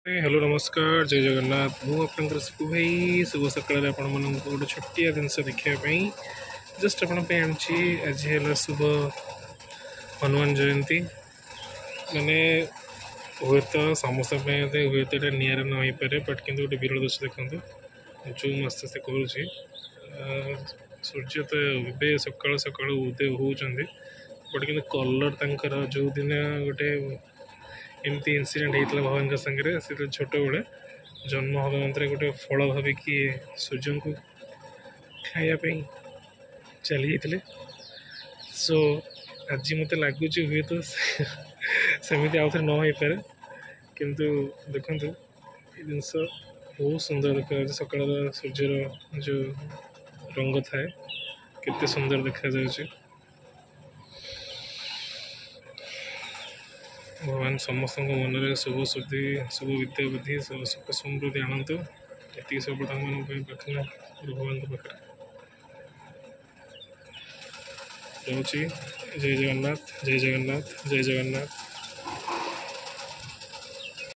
Hello नमस्कार जय जगन्नाथ मु आपंकर शिपु भाई शुभ सकाल आपण मन गोटे छोटिया जिनस देखापी जस्ट आपई आनी आज है शुभ हनुमान जयंती मैंने हुए तो समस्त हुए तो ये निर न हो पारे बट कि गोटे विरल दृश्य देखते जो मस्त से करुँ सूर्य तो ए सका सका उदय होती बट कि कलर जो दिन गोटे एमती इनसीडेंट होता भगवान सागर से छोट बड़े जन्म हवा मात्रे गोटे फल भाविकी सूर्य को खायापी चली जाते सो आज मत लगुच हुए तो सेमती आउ थे न हो पारे किंतु देखु ये जिनस बहुत सुंदर देखा सकाल सूर्यर जो रंग थाए केते सुंदर देखा जाए भगवान समस्त मन में शुभ शुद्धि शुभ विद्या बुद्धि सुख समृद्धि आणतु ये सब प्रार्थना भगवान पाखे रही जय जगन्नाथ जय जगन्नाथ जय जगन्नाथ।